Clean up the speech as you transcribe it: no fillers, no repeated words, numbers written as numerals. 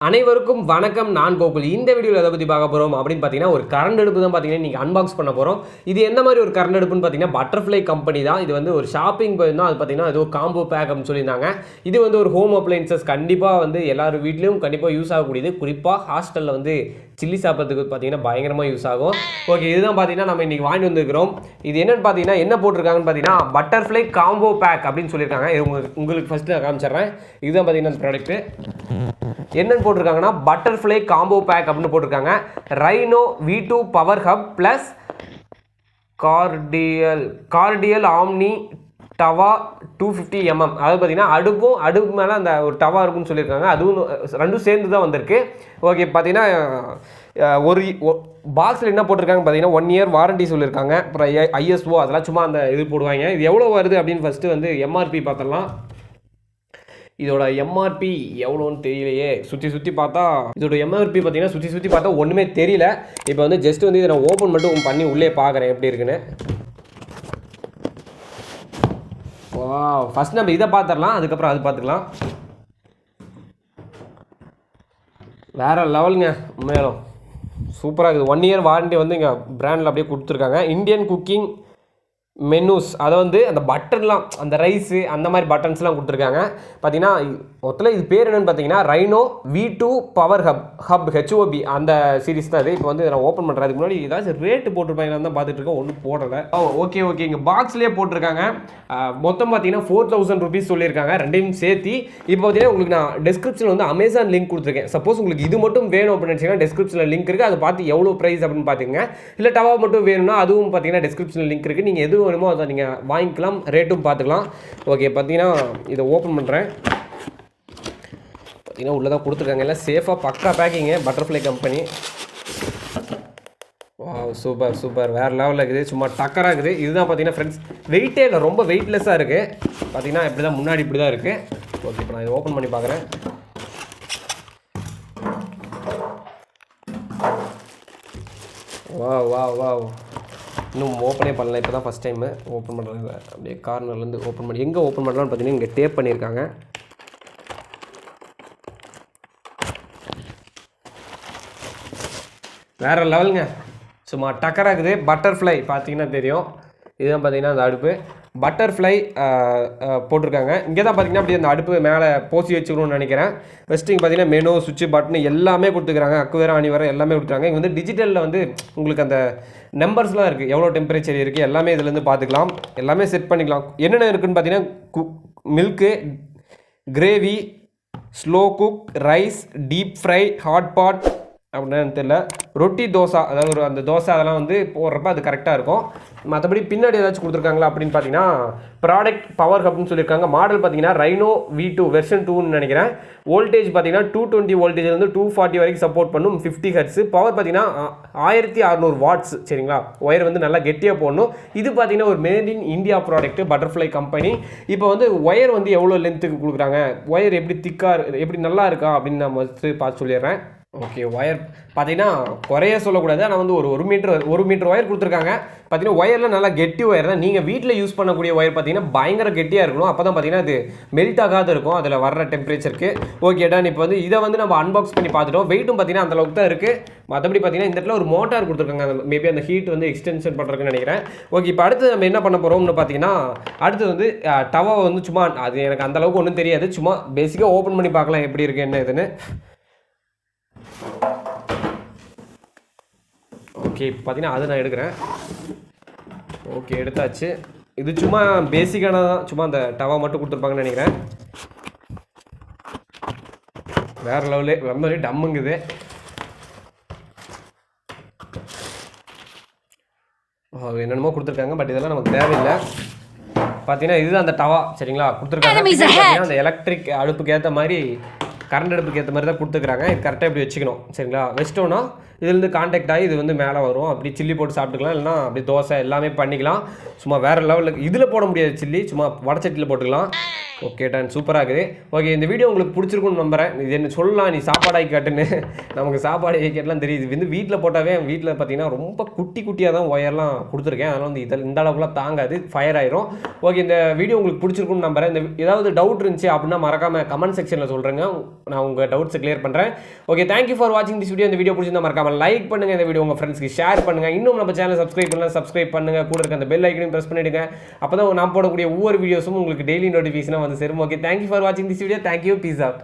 அனைவருக்கும் வணக்கம். நான் கோகுல். இந்த வீடியோவில் எதை பற்றி பார்க்க போகிறோம் அப்படின்னு பார்த்தீங்கன்னா, ஒரு கரண்ட் அடுப்பு தான் பார்த்தீங்கன்னா நீங்கள் அன்பாக்ஸ் பண்ண போகிறோம். இது எந்த மாதிரி ஒரு கரண்ட் அடுப்புன்னு பார்த்தீங்கன்னா, பட்டர்ஃப்ளை கம்பெனி தான். இது வந்து ஒரு ஷாப்பிங் போயிருந்தோம். அது பார்த்தீங்கன்னா ஏதோ காம்போ பேக் அப்படின்னு சொல்லியிருந்தாங்க. இது வந்து ஒரு ஹோம் அப்ளைன்சஸ் கண்டிப்பாக வந்து எல்லார் வீட்லேயும் கண்டிப்பாக யூஸ் ஆகக்கூடியது. குறிப்பாக ஹாஸ்டலில் வந்து சில்லி சாப்பிட்றதுக்கு பார்த்தீங்கன்னா பயங்கரமாக யூஸ் ஆகும். ஓகே, இதுதான் பார்த்தீங்கன்னா நம்ம இன்றைக்கி வாங்கி வந்துருக்கிறோம். இது என்னென்னு பார்த்தீங்கன்னா என்ன போட்டிருக்காங்கன்னு பார்த்தீங்கன்னா பட்டர்ஃப்ளை காம்போ பேக் அப்படின்னு சொல்லியிருக்காங்க. இது உங்களுக்கு ஃபஸ்ட்டு நான் காமிச்சிட்றேன். இதுதான் பார்த்தீங்கன்னா அந்த ப்ராடக்ட்டு என்னன்னு போட்டிருக்காங்கன்னா பட்டர்ஃப்ளை காம்போ பேக் அப்படின்னு போட்டிருக்காங்க. Rhino V2 power hub plus கார்டியல் omni tawa 250 mm. அதாவது பார்த்தீங்கன்னா அடுப்பு மேலே அந்த ஒரு டவா இருக்குன்னு சொல்லியிருக்காங்க. அதுவும் ரெண்டும் சேர்ந்து தான் வந்திருக்கு. ஓகே, பார்த்தீங்கன்னா ஒரு பாக்ஸில் என்ன போட்டிருக்காங்க பார்த்தீங்கன்னா 1 year வாரண்டி சொல்லியிருக்காங்க. அப்புறம் ISO அதெல்லாம் சும்மா அந்த இது போடுவாங்க. இது எவ்வளோ வருது அப்படின்னு ஃபஸ்ட்டு வந்து MRP பார்த்துடலாம். இதோட எம்ஆர்பி எவ்வளோன்னு தெரியலையே. சுற்றி பார்த்தா இதோட எம்ஆர்பி பார்த்தீங்கன்னா சுற்றி பார்த்தா ஒன்றுமே தெரியல. இப்போ வந்து ஜஸ்ட் வந்து இதை நான் ஓப்பன் மட்டும் பண்ணி உள்ளே பார்க்குறேன் எப்படி இருக்குன்னு. ஃபஸ்ட் நம்ம இதை பார்த்துடலாம், அதுக்கப்புறம் அது பார்த்துக்கலாம். வேறு லெவலுங்க, மேலும் சூப்பராக இருக்குது. 1 year வாரண்டி வந்து இங்கே பிராண்டில் அப்படியே கொடுத்துருக்காங்க. இந்தியன் குக்கிங் மெனூஸ், அதை வந்து அந்த பட்டன்லாம் அந்த ரைஸு அந்த மாதிரி பட்டன்ஸ்லாம் கொடுத்துருக்காங்க. பார்த்தீங்கன்னா மொத்தத்தில் இது பேர் என்னென்னு பார்த்தீங்கன்னா rhino V2 power hub HOB அந்த சீரிஸ் தான் இது. இப்போ வந்து நான் ஓப்பன் பண்ணுறேன். அதுக்கு முன்னாடி ஏதாச்சும் ரேட்டு போட்டிருப்பாங்கன்னு தான் பார்த்துட்டு இருக்கேன். ஒன்றும் போடலை. ஓகே இங்கே பாக்ஸ்லேயே போட்டிருக்காங்க. மொத்தம் பார்த்தீங்கன்னா 4000 rupees சொல்லியிருக்காங்க, ரெண்டையும் சேர்த்து. இப்போ பார்த்தீங்கன்னா உங்களுக்கு நான் டெஸ்கிரிப்ஷனில் வந்து அமேசான் லிங்க் கொடுத்துருக்கேன். சப்போஸ் உங்களுக்கு இது மட்டும் வேணும் அப்படின்னு நினச்சிங்கன்னா டெஸ்கிரிப்ஷனில் லிங்க் இருக்குது. அதை பார்த்து எவ்வளோ ப்ரைஸ் அப்படின்னு பார்த்துங்க. இல்லை டவா மட்டும் வேணும்னா அதுவும் பார்த்தீங்கன்னா டெஸ்கிரிப்ஷனில் லிங்க் இருக்குது. நீங்கள் எதுவும் வேணுமோ அதை நீங்கள் வாங்கிக்கலாம், ரேட்டும் பார்த்துக்கலாம். ஓகே, பார்த்தீங்கன்னா இதை ஓப்பன் பண்ணுறேன். பார்த்தீங்கன்னா உள்ளே தான் கொடுத்துருக்காங்க. எல்லாம் சேஃபாக பக்கா பேக்கிங்கு, பட்டர்ஃப்ளை கம்பெனி. சூப்பர் வேறு லெவலில் இருக்குது. சும்மா டக்கராக இருக்குது. இதுதான் பார்த்தீங்கன்னா ஃப்ரெண்ட்ஸ் வெயிட்டே இல்லை, ரொம்ப வெயிட்லெஸ்ஸாக இருக்குது. பார்த்தீங்கன்னா இப்படி தான் முன்னாடி இப்படி தான் இருக்குது. ஓகே, இப்போ நான் இதை ஓப்பன் பண்ணி பார்க்குறேன். வா இன்னும் ஓப்பனே பண்ணல. இப்போ தான் ஃபஸ்ட் டைமு ஓப்பன் பண்ணுறாங்க. அப்படியே கார்னர்லேருந்து ஓப்பன் பண்ணி எங்கே ஓப்பன் பண்ணலான்னு பார்த்தீங்கன்னா இங்கே டேப் பண்ணியிருக்காங்க. வேறு லெவலுங்க, சும்மா டக்கராக இருக்குது. பட்டர்ஃப்ளை பார்த்தீங்கன்னா தெரியும். இதுதான் பார்த்தீங்கன்னா அந்த அடுப்பு பட்டர்ஃப்ளை போட்டிருக்காங்க. இங்கே தான் பார்த்தீங்கன்னா அப்படி அந்த அடுப்பு மேலே போசி வச்சுக்கணும்னு நினைக்கிறேன். ஃபஸ்ட்டு இங்கே பார்த்தீங்கன்னா மெனு சுவிட்சு பட்டன் எல்லாமே கொடுத்துக்கிறாங்க. அக்கு வேறு அணி வேறு எல்லாமே கொடுத்துருக்காங்க. இங்கே வந்து டிஜிட்டலில் வந்து உங்களுக்கு அந்த நம்பர்ஸ்லாம் இருக்குது, எவ்வளோ டெம்பரேச்சர் இருக்குது எல்லாமே இதுலேருந்து பார்த்துக்கலாம். எல்லாமே செட் பண்ணிக்கலாம். என்னென்ன இருக்குதுன்னு பார்த்தீங்கன்னா milk, gravy, slow cook, rice, deep fry, hot pot அப்படின்னு தெரியல, ரொட்டி, தோசை, அதாவது ஒரு அந்த தோசை அதெல்லாம் வந்து போடுறப்ப அது கரெக்டாக இருக்கும். மற்றபடி பின்னாடி ஏதாச்சும் கொடுத்துருக்காங்களா அப்படின்னு பார்த்தீங்கன்னா ப்ராடக்ட் பவர் ஹப்னு சொல்லியிருக்காங்க. மாடல் பார்த்தீங்கன்னா ரைனோ V2 வெர்ஷன் 2ன்னு நினைக்கிறேன். வோல்டேஜ் பார்த்தீங்கன்னா 220 வோல்டேஜ்லேருந்து 240 வரைக்கும் சப்போர்ட் பண்ணும். 50 Hz. பவர் பார்த்தீங்கன்னா 1600 watts. சரிங்களா, ஒயர் வந்து நல்லா கெட்டியாக போடணும். இது பார்த்தீங்கன்னா ஒரு made in India product, butterfly company. இப்போ வந்து ஒயர் வந்து எவ்வளோ லென்த்துக்கு கொடுக்குறாங்க, ஒயர் எப்படி திக்காக எப்படி நல்லா இருக்கா அப்படின்னு நான் ஃபஸ்ட்டு பார்த்து சொல்லிடுறேன். ஓகே, ஒயர் பார்த்தீங்கன்னா குறைய சொல்லக்கூடாது. ஆனால் வந்து ஒரு மீட்டர் ஒயர் கொடுத்துருக்காங்க. பார்த்தீங்கன்னா ஒயரில் நல்லா கெட்டி ஒயர் தான். நீங்கள் வீட்டில் யூஸ் பண்ணக்கூடிய ஒயர் பார்த்தீங்கன்னா பயங்கர கெட்டியாக இருக்கணும். அப்போ தான் பார்த்தீங்கன்னா அது மெல்ட் ஆகாத இருக்கும் அதில் வர்ற டெம்பரேச்சருக்கு. ஓகே டன், இப்போ வந்து இதை வந்து நம்ம அன்பாக்ஸ் பண்ணி பார்த்துட்டோம். வெயிட்டும் பார்த்தீங்கன்னா அந்தளவுக்கு தான் இருக்குது. மற்றபடி பார்த்தீங்கன்னா இந்த இடத்துல ஒரு மோட்டார் கொடுத்துருக்காங்க. மேபி அந்த ஹீட் வந்து எக்ஸ்டென்ஷன் பண்ணுறதுன்னு நினைக்கிறேன். ஓகே, இப்போ அடுத்து நம்ம என்ன பண்ண போகிறோம்னு பார்த்தீங்கன்னா அடுத்து வந்து டவா வந்து சும்மா அது எனக்கு அந்தளவுக்கு ஒன்றும் தெரியாது. சும்மா பேசிக்காக ஓப்பன் பண்ணி பார்க்கலாம் எப்படி இருக்குது என்ன இதுன்னு. ஓகே, பார்த்தீங்கன்னா அதை நான் எடுக்கிறேன். ஓகே, எடுத்தாச்சு. இது சும்மா பேசிக்கானதான், சும்மா அந்த டவா மட்டும் கொடுத்துருப்பாங்கன்னு நினைக்கிறேன். வேறு லெவலே ரொம்ப டம்முங்குது. என்னென்னமோ கொடுத்துருக்காங்க, பட் இதெல்லாம் நமக்கு தேவையில்லை. பார்த்தீங்கன்னா இதுதான் அந்த டவா. சரிங்களா, கொடுத்துருக்காங்க. அந்த எலக்ட்ரிக் அடுப்புக்கு ஏற்ற மாதிரி, கரண்ட் அடுப்புக்கு ஏற்ற மாதிரி தான் கொடுத்துக்கிறாங்க. இது கரெக்டாக இப்படி வச்சுக்கணும். சரிங்களா, வச்சிட்டோன்னா இதுலேருந்து கான்டாக்ட் ஆகி இது வந்து மேலே வரும். அப்படி சில்லி போட்டு சாப்பிட்டுக்கலாம், இல்லைனா அப்படி தோசை எல்லாமே பண்ணிக்கலாம். சும்மா வேறு லெவலுக்கு இதில் போட முடியாது சில்லி, சும்மா வடச்சட்டியில் போட்டுக்கலாம். ஓகே டன், சூப்பராக இருக்குது. ஓகே, இந்த வீடியோ உங்களுக்கு பிடிச்சிருக்குன்னு நம்புறேன். இது என்ன சொல்லலாம், நீ சாப்பாடாகி காட்டுன்னு. நமக்கு சாப்பாடு கேட்கலாம் தெரியுது. இது வந்து வீட்டில் போட்டாவே வீட்டில் பார்த்தீங்கன்னா ரொம்ப குட்டி குட்டியாக தான் ஒயர்லாம் கொடுத்துருக்கேன். அதனால் வந்து இந்த அளவுக்குலாம் தாங்காது, ஃபயர் ஆயிரும். ஓகே, இந்த வீடியோ உங்களுக்கு பிடிச்சிருக்குன்னு நம்புறேன். இந்த ஏதாவது டவுட் இருந்துச்சு அப்படின்னா மறக்காம கமெண்ட் செக்ஷனில் சொல்கிறேங்க, நான் உங்கள் டவுட்ஸை கிளியர் பண்ணுறேன். ஓகே, தேங்க்யூ ஃபார் வாட்சிங் திஸ் வீடியோ. இந்த வீடியோ பிடிச்சிருந்தா மறக்காம லைக் பண்ணுங்கள், இந்த வீடியோ உங்கள் ஃப்ரெண்ட்ஸ்க்கு ஷேர் பண்ணுங்கள். இன்னும் நம்ம சேனல் சப்ஸ்கிரைப் பண்ணலாம், சப்ஸ்கிரைப் பண்ணுங்கள். கூட இருக்க அந்த பெல் ஐக்கனையும் ப்ரெஸ் பண்ணிவிடுங்க. அப்போ தான் நான் போடக்கூடிய ஒவ்வொரு வீடியோஸும் உங்களுக்கு டெய்லி நோட்டிஃபிகேஷனாக வந்து சேரும். ஓகே, தேங்க்யூ ஃபார் வாட்சிங் this video. Thank you, peace out.